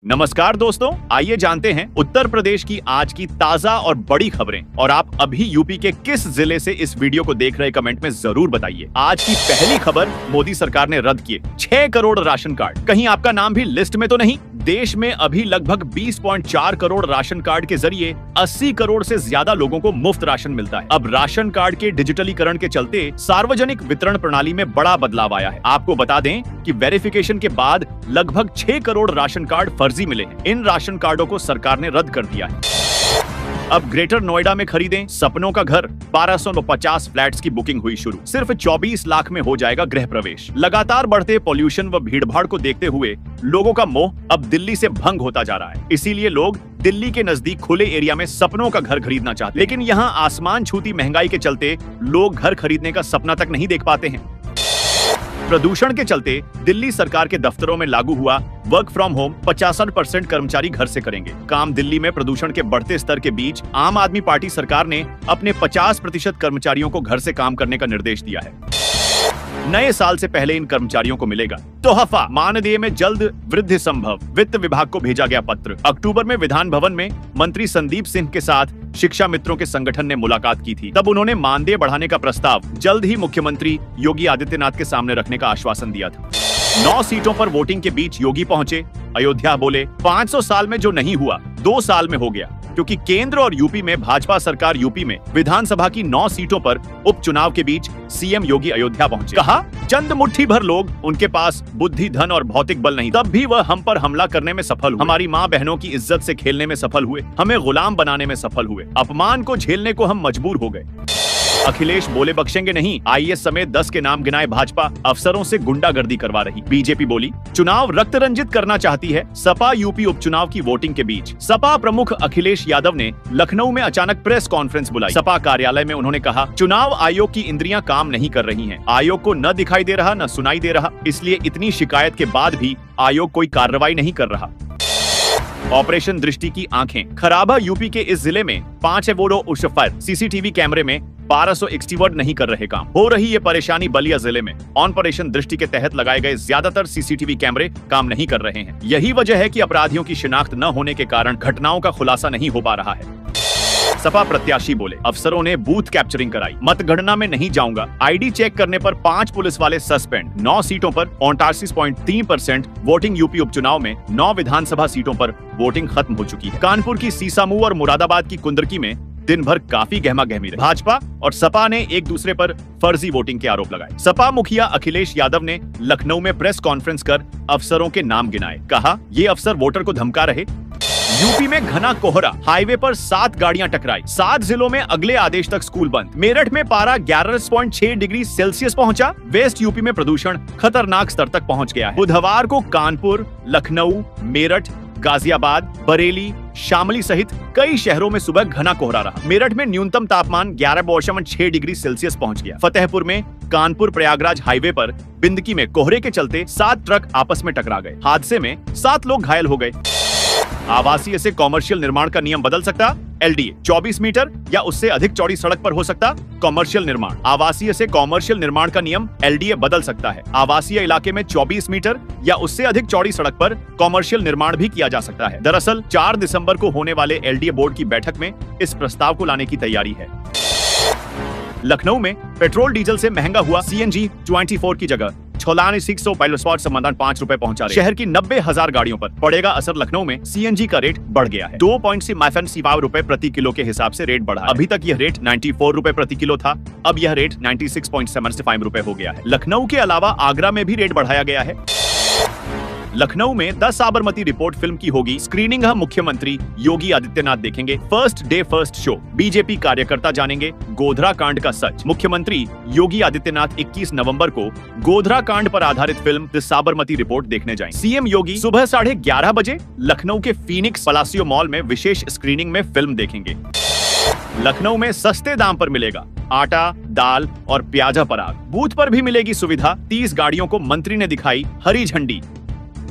नमस्कार दोस्तों, आइए जानते हैं उत्तर प्रदेश की आज की ताजा और बड़ी खबरें। और आप अभी यूपी के किस जिले से इस वीडियो को देख रहे कमेंट में जरूर बताइए। आज की पहली खबर, मोदी सरकार ने रद्द किए 6 करोड़ राशन कार्ड। कहीं आपका नाम भी लिस्ट में तो नहीं? देश में अभी लगभग 20.4 करोड़ राशन कार्ड के जरिए 80 करोड़ से ज्यादा लोगों को मुफ्त राशन मिलता है। अब राशन कार्ड के डिजिटलीकरण के चलते सार्वजनिक वितरण प्रणाली में बड़ा बदलाव आया है। आपको बता दें कि वेरिफिकेशन के बाद लगभग 6 करोड़ राशन कार्ड फर्जी मिले हैं। इन राशन कार्डों को सरकार ने रद्द कर दिया है। अब ग्रेटर नोएडा में खरीदें सपनों का घर। 1250 फ्लैट्स की बुकिंग हुई शुरू। सिर्फ 24 लाख में हो जाएगा गृह प्रवेश। लगातार बढ़ते पॉल्यूशन व भीड़भाड़ को देखते हुए लोगों का मोह अब दिल्ली से भंग होता जा रहा है। इसीलिए लोग दिल्ली के नजदीक खुले एरिया में सपनों का घर खरीदना चाहते हैं। लेकिन यहाँ आसमान छूती महंगाई के चलते लोग घर खरीदने का सपना तक नहीं देख पाते हैं। प्रदूषण के चलते दिल्ली सरकार के दफ्तरों में लागू हुआ वर्क फ्रॉम होम। 85% कर्मचारी घर से करेंगे काम। दिल्ली में प्रदूषण के बढ़ते स्तर के बीच आम आदमी पार्टी सरकार ने अपने 50% कर्मचारियों को घर से काम करने का निर्देश दिया है। नए साल से पहले इन कर्मचारियों को मिलेगा तोहफा। मानदेय में जल्द वृद्धि संभव। वित्त विभाग को भेजा गया पत्र। अक्टूबर में विधान भवन में मंत्री संदीप सिंह के साथ शिक्षा मित्रों के संगठन ने मुलाकात की थी। तब उन्होंने मानदेय बढ़ाने का प्रस्ताव जल्द ही मुख्यमंत्री योगी आदित्यनाथ के सामने रखने का आश्वासन दिया था। 9 सीटों पर वोटिंग के बीच योगी पहुंचे अयोध्या। बोले 500 साल में जो नहीं हुआ 2 साल में हो गया, क्योंकि केंद्र और यूपी में भाजपा सरकार यूपी में विधानसभा की 9 सीटों पर उपचुनाव के बीच सीएम योगी अयोध्या पहुंचे। कहा चंद मुट्ठी भर लोग, उनके पास बुद्धि, धन और भौतिक बल नहीं, तब भी वह हम पर हमला करने में सफल हुए। हमारी माँ बहनों की इज्जत से खेलने में सफल हुए। हमें गुलाम बनाने में सफल हुए। अपमान को झेलने को हम मजबूर हो गए। अखिलेश बोले बख्शेंगे नहीं। आईएएस समेत 10 के नाम गिनाए भाजपा। अफसरों से गुंडागर्दी करवा रही। बीजेपी बोली चुनाव रक्त रंजित करना चाहती है। सपा यूपी उपचुनाव की वोटिंग के बीच सपा प्रमुख अखिलेश यादव ने लखनऊ में अचानक प्रेस कॉन्फ्रेंस बुलाई। सपा कार्यालय में उन्होंने कहा चुनाव आयोग की इंद्रियां काम नहीं कर रही हैं। आयोग को न दिखाई दे रहा न सुनाई दे रहा, इसलिए इतनी शिकायत के बाद भी आयोग कोई कार्रवाई नहीं कर रहा। ऑपरेशन दृष्टि की आंखें खराब है। यूपी के इस जिले में 5 एवोडो उशफर सीसीटीवी कैमरे में 1200 एक्सटीवर्ड नहीं कर रहे काम। हो रही ये परेशानी बलिया जिले में। ऑपरेशन दृष्टि के तहत लगाए गए ज्यादातर सीसीटीवी कैमरे काम नहीं कर रहे हैं। यही वजह है कि अपराधियों की शिनाख्त न होने के कारण घटनाओं का खुलासा नहीं हो पा रहा है। सपा प्रत्याशी बोले अफसरों ने बूथ कैप्चरिंग कराई। मतगणना में नहीं जाऊंगा। आईडी चेक करने पर 5 पुलिस वाले सस्पेंड। 9 सीटों पर 89.3% वोटिंग। यूपी उपचुनाव में 9 विधानसभा सीटों पर वोटिंग खत्म हो चुकी है। कानपुर की सीसामऊ और मुरादाबाद की कुंदरकी में दिन भर काफी गहमा गहमी रही। भाजपा और सपा ने एक दूसरे पर फर्जी वोटिंग के आरोप लगाए। सपा मुखिया अखिलेश यादव ने लखनऊ में प्रेस कॉन्फ्रेंस कर अफसरों के नाम गिनाए। कहा ये अफसर वोटर को धमका रहे। यूपी में घना कोहरा। हाईवे पर 7 गाड़ियां टकराई। 7 जिलों में अगले आदेश तक स्कूल बंद। मेरठ में पारा 11.6 डिग्री सेल्सियस पहुंचा। वेस्ट यूपी में प्रदूषण खतरनाक स्तर तक पहुंच गया है। बुधवार को कानपुर, लखनऊ, मेरठ, गाजियाबाद, बरेली, शामली सहित कई शहरों में सुबह घना कोहरा रहा। मेरठ में न्यूनतम तापमान 11.6 डिग्री सेल्सियस पहुंच गया। फतेहपुर में कानपुर प्रयागराज हाईवे पर बिंदकी में कोहरे के चलते 7 ट्रक आपस में टकरा गए। हादसे में 7 लोग घायल हो गए। आवासीय से कॉमर्शियल निर्माण का नियम बदल सकता। एलडीए 24 मीटर या उससे अधिक चौड़ी सड़क पर हो सकता कॉमर्शियल निर्माण। आवासीय से कॉमर्शियल निर्माण का नियम एलडीए बदल सकता है। आवासीय इलाके में 24 मीटर या उससे अधिक चौड़ी सड़क पर कॉमर्शियल निर्माण भी किया जा सकता है। दरअसल 4 दिसंबर को होने वाले एलडीए बोर्ड की बैठक में इस प्रस्ताव को लाने की तैयारी है। लखनऊ में पेट्रोल डीजल से महंगा हुआ सीएनजी 24 की जगह 9600 पायलट स्पॉट समाधान 5 रुपए पहुंचा रहे। शहर की 90,000 गाड़ियों पर पड़ेगा असर। लखनऊ में सीएनजी का रेट बढ़ गया है। 2.75 रुपए प्रति किलो के हिसाब से रेट बढ़ा है। अभी तक यह रेट 94 रुपए प्रति किलो था। अब यह रेट 96.75 रुपए हो गया है। लखनऊ के अलावा आगरा में भी रेट बढ़ाया गया है। लखनऊ में 10 साबरमती रिपोर्ट फिल्म की होगी स्क्रीनिंग। मुख्यमंत्री योगी आदित्यनाथ देखेंगे first day first show. BJP कार्यकर्ता जानेंगे गोधरा कांड का सच। मुख्यमंत्री योगी आदित्यनाथ 21 नवंबर को गोधरा कांड पर आधारित फिल्म द साबरमती रिपोर्ट देखने जाएंगे। सीएम योगी सुबह 11:30 बजे लखनऊ के फीनिक्स पलासियो मॉल में विशेष स्क्रीनिंग में फिल्म देखेंगे। लखनऊ में सस्ते दाम पर मिलेगा आटा, दाल और प्याजा पराग। बूथ पर भी मिलेगी सुविधा। 30 गाड़ियों को मंत्री ने दिखाई हरी झंडी।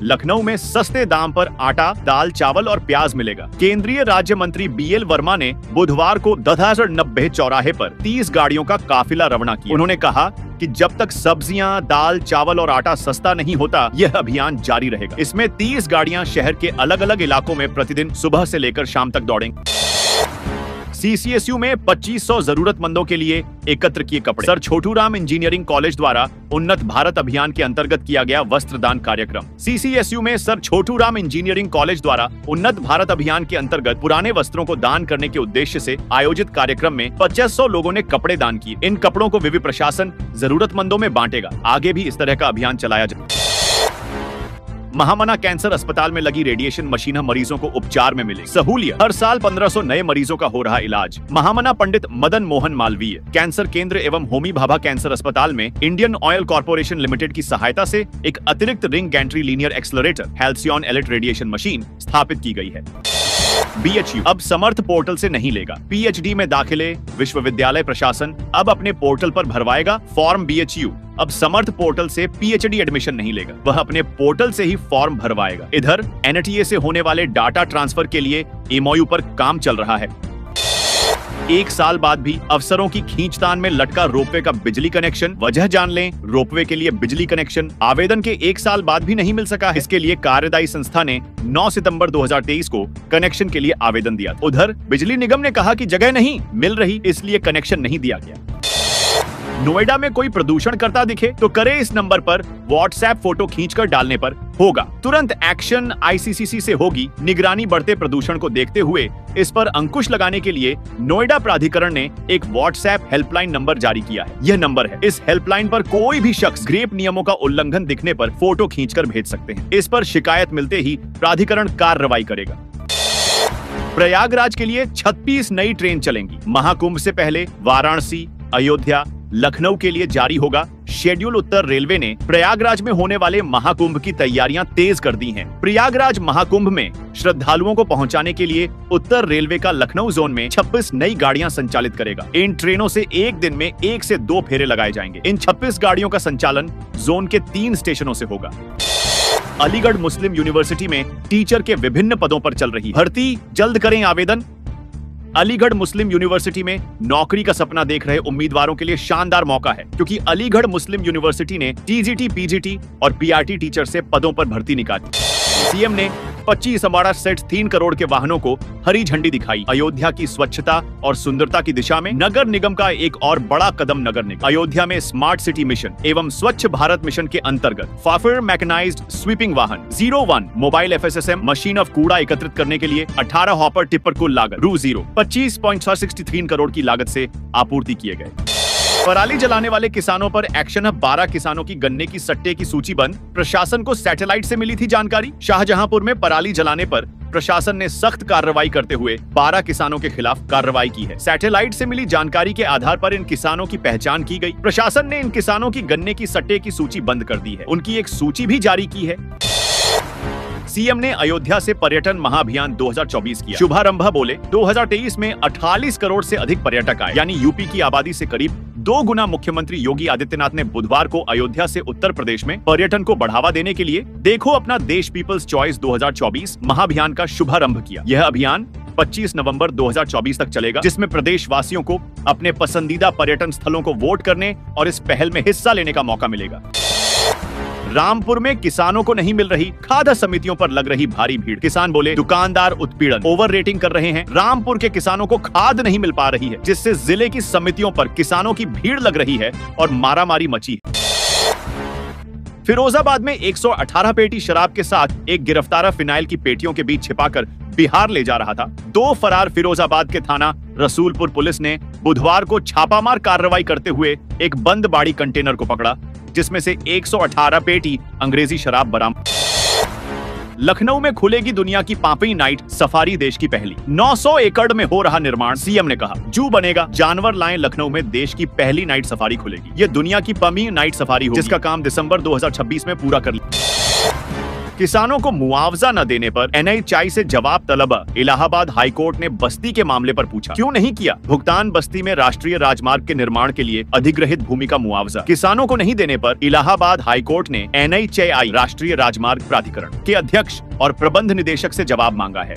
लखनऊ में सस्ते दाम पर आटा, दाल, चावल और प्याज मिलेगा। केंद्रीय राज्य मंत्री BL वर्मा ने बुधवार को दधार नब्बे चौराहे पर 30 गाड़ियों का काफिला रवाना किया। उन्होंने कहा कि जब तक सब्जियां, दाल, चावल और आटा सस्ता नहीं होता, यह अभियान जारी रहेगा। इसमें 30 गाड़ियां शहर के अलग अलग इलाकों में प्रतिदिन सुबह से लेकर शाम तक दौड़ेंगी। CCSU में 2500 जरूरतमंदों के लिए एकत्र किए कपड़े। Sir Chhotu Ram engineering college द्वारा उन्नत भारत अभियान के अंतर्गत किया गया वस्त्रदान कार्यक्रम। CCSU में sir Chhotu Ram engineering college द्वारा उन्नत भारत अभियान के अंतर्गत पुराने वस्त्रों को दान करने के उद्देश्य से आयोजित कार्यक्रम में 2500 लोगों ने कपड़े दान किए। इन कपड़ों को विवि प्रशासन जरूरतमंदों में बांटेगा। आगे भी इस तरह का अभियान चलाया जाए। महामना कैंसर अस्पताल में लगी रेडिएशन मशीन मरीजों को उपचार में मिले सहूलियत। हर साल 1500 नए मरीजों का हो रहा इलाज। महामना पंडित मदन मोहन मालवीय कैंसर केंद्र एवं होमी भाभा कैंसर अस्पताल में इंडियन ऑयल कॉर्पोरेशन लिमिटेड की सहायता से एक अतिरिक्त ring Gentry linear accelerator halcyon elite radiation machine स्थापित की गई है। BHU अब समर्थ पोर्टल से नहीं लेगा PhD में दाखिले। विश्वविद्यालय प्रशासन अब अपने पोर्टल पर भरवाएगा फॉर्म। BHU अब समर्थ पोर्टल से PhD एडमिशन नहीं लेगा, वह अपने पोर्टल से ही फॉर्म भरवाएगा। इधर NTA से होने वाले डाटा ट्रांसफर के लिए MOU पर काम चल रहा है। 1 साल बाद भी अफसरों की खींचतान में लटका रोपवे का बिजली कनेक्शन। वजह जान लें। रोपवे के लिए बिजली कनेक्शन आवेदन के 1 साल बाद भी नहीं मिल सका है। इसके लिए कार्यदायी संस्था ने 9 सितंबर 2023 को कनेक्शन के लिए आवेदन दिया। उधर बिजली निगम ने कहा कि जगह नहीं मिल रही, इसलिए कनेक्शन नहीं दिया गया। नोएडा में कोई प्रदूषण करता दिखे तो करे इस नंबर पर व्हाट्सएप फोटो खींचकर डालने पर होगा तुरंत एक्शन। ICCC से होगी निगरानी। बढ़ते प्रदूषण को देखते हुए इस पर अंकुश लगाने के लिए नोएडा प्राधिकरण ने एक व्हाट्सएप हेल्पलाइन नंबर जारी किया है। यह नंबर है। इस हेल्पलाइन पर कोई भी शख्स ग्रेप नियमों का उल्लंघन दिखने पर फोटो खींचकर भेज सकते हैं। इस पर शिकायत मिलते ही प्राधिकरण कार्रवाई करेगा। प्रयागराज के लिए 36 नई ट्रेन चलेंगी। महाकुंभ से पहले वाराणसी, अयोध्या, लखनऊ के लिए जारी होगा शेड्यूल। उत्तर रेलवे ने प्रयागराज में होने वाले महाकुंभ की तैयारियां तेज कर दी हैं। प्रयागराज महाकुंभ में श्रद्धालुओं को पहुंचाने के लिए उत्तर रेलवे का लखनऊ जोन में 26 नई गाड़ियां संचालित करेगा। इन ट्रेनों से एक दिन में 1 से 2 फेरे लगाए जाएंगे। इन 26 गाड़ियों का संचालन जोन के 3 स्टेशनों से होगा। अलीगढ़ मुस्लिम यूनिवर्सिटी में टीचर के विभिन्न पदों पर चल रही भर्ती, जल्द करें आवेदन। अलीगढ़ मुस्लिम यूनिवर्सिटी में नौकरी का सपना देख रहे उम्मीदवारों के लिए शानदार मौका है, क्योंकि अलीगढ़ मुस्लिम यूनिवर्सिटी ने TGT, PGT और PRT टीचर से पदों पर भर्ती निकाली। CM ने 25 अम्बाड़ा सेट 3 करोड़ के वाहनों को हरी झंडी दिखाई। अयोध्या की स्वच्छता और सुंदरता की दिशा में नगर निगम का एक और बड़ा कदम। नगर निगम अयोध्या में स्मार्ट सिटी मिशन एवं स्वच्छ भारत मिशन के अंतर्गत फाफर मैकेनाइज्ड स्वीपिंग वाहन 01 मोबाइल FSSM मशीन ऑफ कूड़ा एकत्रित करने के लिए 18 हॉपर टिप्पर कुल लागत Ru 25.63 करोड़ की लागत से आपूर्ति किए गए। पराली जलाने वाले किसानों पर एक्शन। 12 किसानों की गन्ने की सट्टे की सूची बंद। प्रशासन को सैटेलाइट से मिली थी जानकारी। शाहजहांपुर में पराली जलाने पर प्रशासन ने सख्त कार्रवाई करते हुए 12 किसानों के खिलाफ कार्रवाई की है। सैटेलाइट से मिली जानकारी के आधार पर इन किसानों की पहचान की गई। प्रशासन ने इन किसानों की गन्ने की सट्टे की सूची बंद कर दी है। उनकी एक सूची भी जारी की है। CM ने अयोध्या से पर्यटन महाअभियान 2024 किया शुभारंभ। बोले 2023 में 48 करोड़ से अधिक पर्यटक आए, यानी यूपी की आबादी से करीब 2 गुना। मुख्यमंत्री योगी आदित्यनाथ ने बुधवार को अयोध्या से उत्तर प्रदेश में पर्यटन को बढ़ावा देने के लिए देखो अपना देश पीपल्स चॉइस 2024 महाअभियान का शुभारंभ किया। यह अभियान 25 नवंबर 2024 तक चलेगा, जिसमें प्रदेश वासियों को अपने पसंदीदा पर्यटन स्थलों को वोट करने और इस पहल में हिस्सा लेने का मौका मिलेगा। रामपुर में किसानों को नहीं मिल रही खाद्य समितियों पर लग रही भारी भीड़। किसान बोले दुकानदार उत्पीड़न, ओवर रेटिंग कर रहे हैं। रामपुर के किसानों को खाद नहीं मिल पा रही है, जिससे जिले की समितियों पर किसानों की भीड़ लग रही है और मारामारी मची है। फिरोजाबाद में 118 पेटी शराब के साथ एक गिरफ्तार फिनाइल की पेटियों के बीच छिपाकर बिहार ले जा रहा था। 2 फरार फिरोजाबाद के थाना रसूलपुर पुलिस ने बुधवार को छापामार कार्रवाई करते हुए एक बंद बाड़ी कंटेनर को पकड़ा, जिसमें से 118 पेटी अंग्रेजी शराब बरामद। लखनऊ में खुलेगी दुनिया की 5वीं नाइट सफारी, देश की पहली। 900 एकड़ में हो रहा निर्माण। CM ने कहा जू बनेगा, जानवर लाएं। लखनऊ में देश की पहली नाइट सफारी खुलेगी। ये दुनिया की 5वीं नाइट सफारी होगी, जिसका काम दिसंबर 2026 में पूरा कर लिया। किसानों को मुआवजा न देने पर NHI से जवाब तलब। इलाहाबाद हाईकोर्ट ने बस्ती के मामले पर पूछा, क्यों नहीं किया भुगतान बस्ती में राष्ट्रीय राजमार्ग के निर्माण के लिए अधिग्रहित भूमि का मुआवजा। किसानों को नहीं देने पर इलाहाबाद हाईकोर्ट ने NHAI राष्ट्रीय राजमार्ग प्राधिकरण के अध्यक्ष और प्रबंध निदेशक से जवाब मांगा है।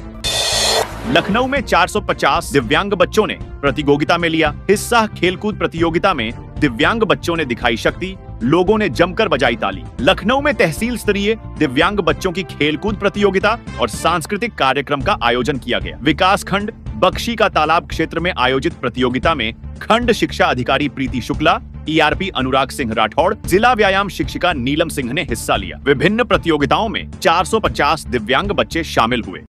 लखनऊ में 450 दिव्यांग बच्चों ने प्रतियोगिता में लिया हिस्सा। खेलकूद प्रतियोगिता में दिव्यांग बच्चों ने दिखाई शक्ति, लोगों ने जमकर बजाई ताली। लखनऊ में तहसील स्तरीय दिव्यांग बच्चों की खेलकूद प्रतियोगिता और सांस्कृतिक कार्यक्रम का आयोजन किया गया। विकास खंड बख्शी का तालाब क्षेत्र में आयोजित प्रतियोगिता में खंड शिक्षा अधिकारी प्रीति शुक्ला, ERP अनुराग सिंह राठौड़, जिला व्यायाम शिक्षिका नीलम सिंह ने हिस्सा लिया। विभिन्न प्रतियोगिताओं में 450 दिव्यांग बच्चे शामिल हुए।